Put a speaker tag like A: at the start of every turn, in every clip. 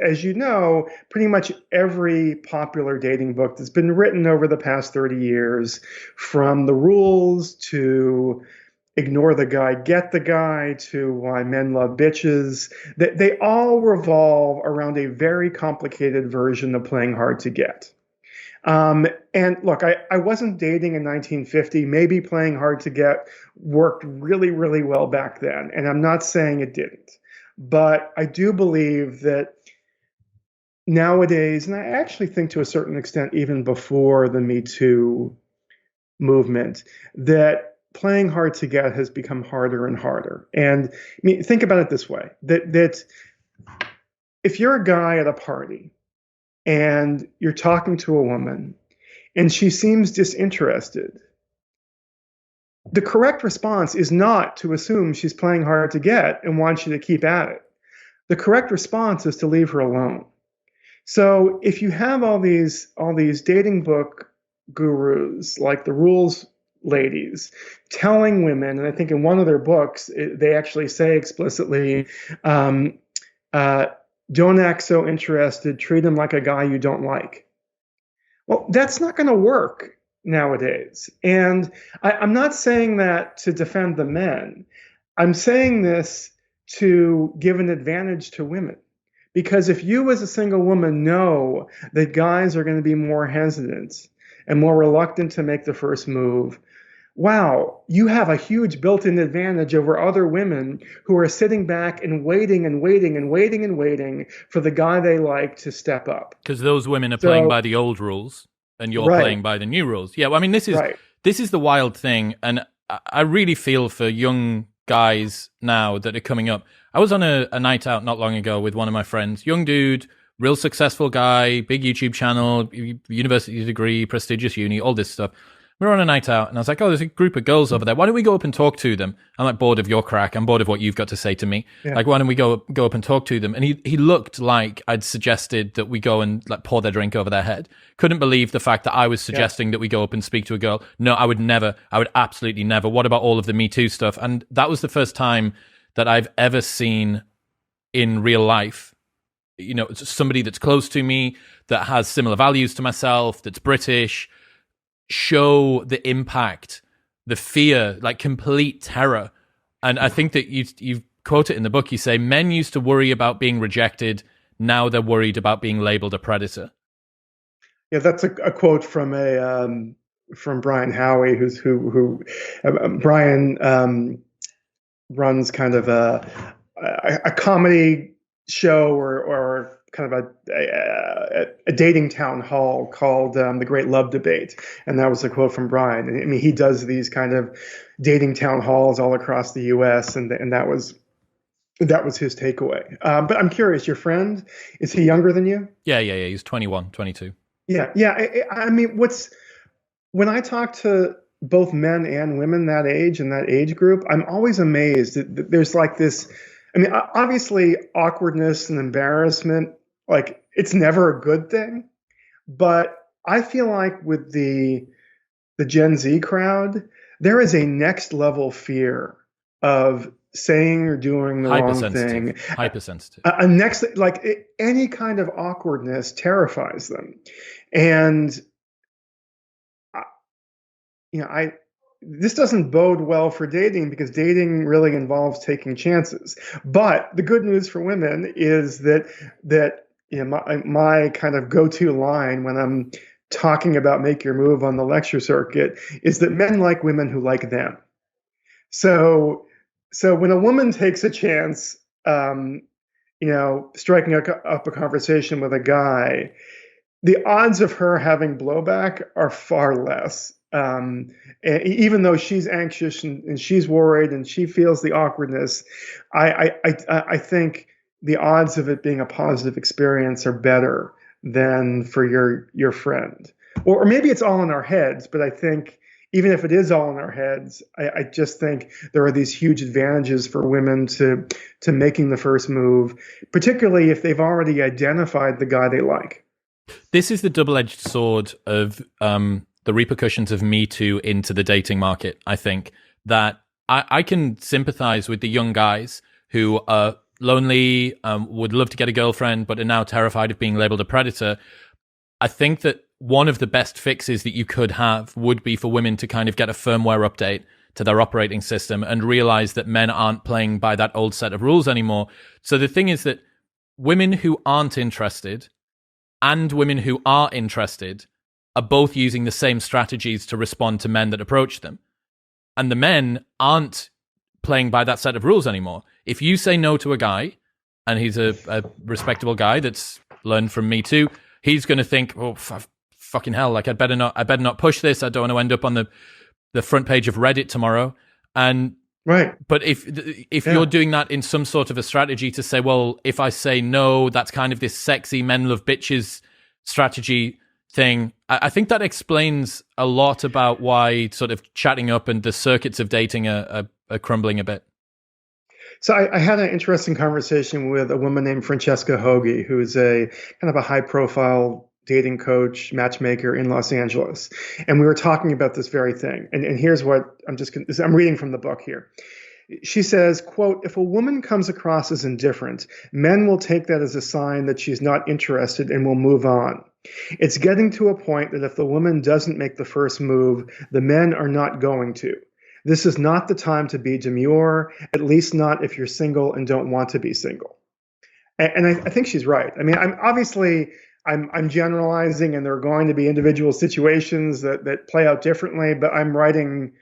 A: as you know, pretty much every popular dating book that's been written over the past 30 years, from the rules to ignore the guy, get the guy, to why men love bitches, they all revolve around a very complicated version of playing hard to get. And look, I wasn't dating in 1950. Maybe playing hard to get worked really, really well back then. And I'm not saying it didn't. But I do believe that nowadays, and I actually think to a certain extent, even before the MeToo movement, that playing hard to get has become harder and harder. And I mean, think about it this way, that if you're a guy at a party and you're talking to a woman and she seems disinterested, the correct response is not to assume she's playing hard to get and wants you to keep at it. The correct response is to leave her alone. So if you have all these dating book gurus, like the rules ladies, telling women, and I think in one of their books they actually say explicitly, don't act so interested, treat him like a guy you don't like. Well, that's not going to work nowadays. And I'm not saying that to defend the men. I'm saying this to give an advantage to women. Because if you as a single woman know that guys are going to be more hesitant and more reluctant to make the first move, wow, you have a huge built-in advantage over other women who are sitting back and waiting and waiting and waiting and waiting for the guy they like to step up.
B: Because those women are playing by the old rules. And you're playing by the new rules. Yeah, well, I mean, this is the wild thing, and I really feel for young guys now that are coming up. I was on a night out not long ago with one of my friends, young dude, real successful guy, big YouTube channel, university degree, prestigious uni, all this stuff. We were on a night out, and I was like, oh, there's a group of girls over there. Why don't we go up and talk to them? I'm like, bored of your crack. I'm bored of what you've got to say to me. Yeah. Like, why don't we go up and talk to them? And he looked like I'd suggested that we go and like pour their drink over their head. Couldn't believe the fact that I was suggesting that we go up and speak to a girl. No, I would never. I would absolutely never. What about all of the Me Too stuff? And that was the first time that I've ever seen in real life, you know, somebody that's close to me, that has similar values to myself, that's British, show the impact, the fear, like complete terror. And I think that you quote it in the book, you say, men used to worry about being rejected, now they're worried about being labeled a predator.
A: Yeah, that's a quote from from Brian Howie, who Brian runs kind of a comedy show or kind of a dating town hall called The Great Love Debate. And that was a quote from Brian. I mean, he does these kind of dating town halls all across the US, and that was his takeaway. But I'm curious, your friend, is he younger than you?
B: Yeah. He's 21, 22.
A: Yeah. I mean, when I talk to both men and women that age and that age group, I'm always amazed that there's like this. I mean, obviously, awkwardness and embarrassment, like, it's never a good thing. But I feel like with the Gen Z crowd, there is a next level fear of saying or doing the wrong thing.
B: Hypersensitive.
A: A next, like, any kind of awkwardness terrifies them. And, you know, this doesn't bode well for dating, because dating really involves taking chances. But the good news for women is that you know, my kind of go-to line when I'm talking about make your move on the lecture circuit is that men like women who like them. So when a woman takes a chance, you know, striking up a conversation with a guy, the odds of her having blowback are far less. And even though she's anxious and she's worried and she feels the awkwardness, I think the odds of it being a positive experience are better than for your friend. Or maybe it's all in our heads, but I think even if it is all in our heads, I just think there are these huge advantages for women to making the first move, particularly if they've already identified the guy they like.
B: This is the double-edged sword of the repercussions of Me Too into the dating market. I think that I can sympathize with the young guys who are lonely, would love to get a girlfriend, but are now terrified of being labeled a predator. I think that one of the best fixes that you could have would be for women to kind of get a firmware update to their operating system and realize that men aren't playing by that old set of rules anymore. So the thing is that women who aren't interested and women who are interested are both using the same strategies to respond to men that approach them. And the men aren't playing by that set of rules anymore. If you say no to a guy, and he's a respectable guy that's learned from MeToo, he's going to think, oh, fucking hell, like I better not push this. I don't want to end up on the front page of Reddit tomorrow. And
A: right.
B: But if you're doing that in some sort of a strategy to say, well, if I say no, that's kind of this sexy men love bitches strategy thing, I think that explains a lot about why sort of chatting up and the circuits of dating are crumbling a bit.
A: So I had an interesting conversation with a woman named Francesca Hoagie, who's a kind of a high-profile dating coach, matchmaker in Los Angeles. And we were talking about this very thing. And here's what I'm reading from the book here. She says, quote, if a woman comes across as indifferent, men will take that as a sign that she's not interested and will move on. It's getting to a point that if the woman doesn't make the first move, the men are not going to. This is not the time to be demure, at least not if you're single and don't want to be single. And I think she's right. I mean, I'm generalizing, and there are going to be individual situations that play out differently, but I'm writing,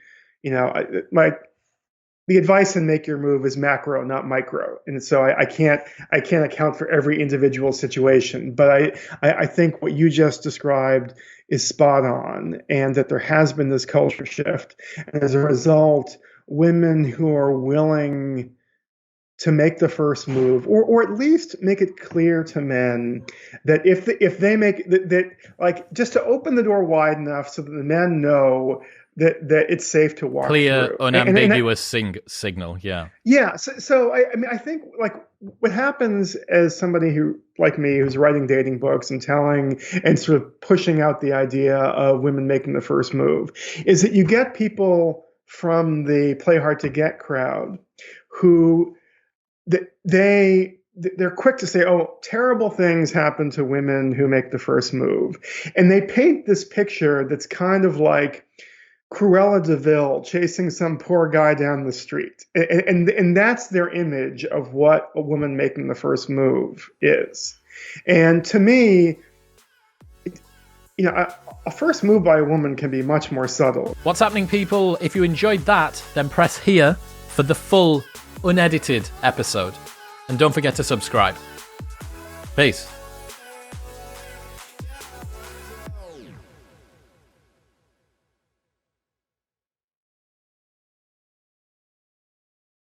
A: the advice in Make Your Move is macro, not micro. And so I can't account for every individual situation, but I think what you just described is spot on, and that there has been this culture shift. And as a result, women who are willing to make the first move, or at least make it clear to men that if they make that, like, just to open the door wide enough so that the men know that it's safe to walk
B: clear,
A: through.
B: unambiguous signal. Yeah.
A: Yeah. So I think, like, what happens as somebody who, like me, who's writing dating books and telling and sort of pushing out the idea of women making the first move is that you get people from the play hard to get crowd who they're quick to say, oh, terrible things happen to women who make the first move. And they paint this picture that's kind of like Cruella de Vil chasing some poor guy down the street. And that's their image of what a woman making the first move is. And to me, a first move by a woman can be much more subtle.
B: What's happening, people? If you enjoyed that, then press here for the full unedited episode. And don't forget to subscribe. Peace.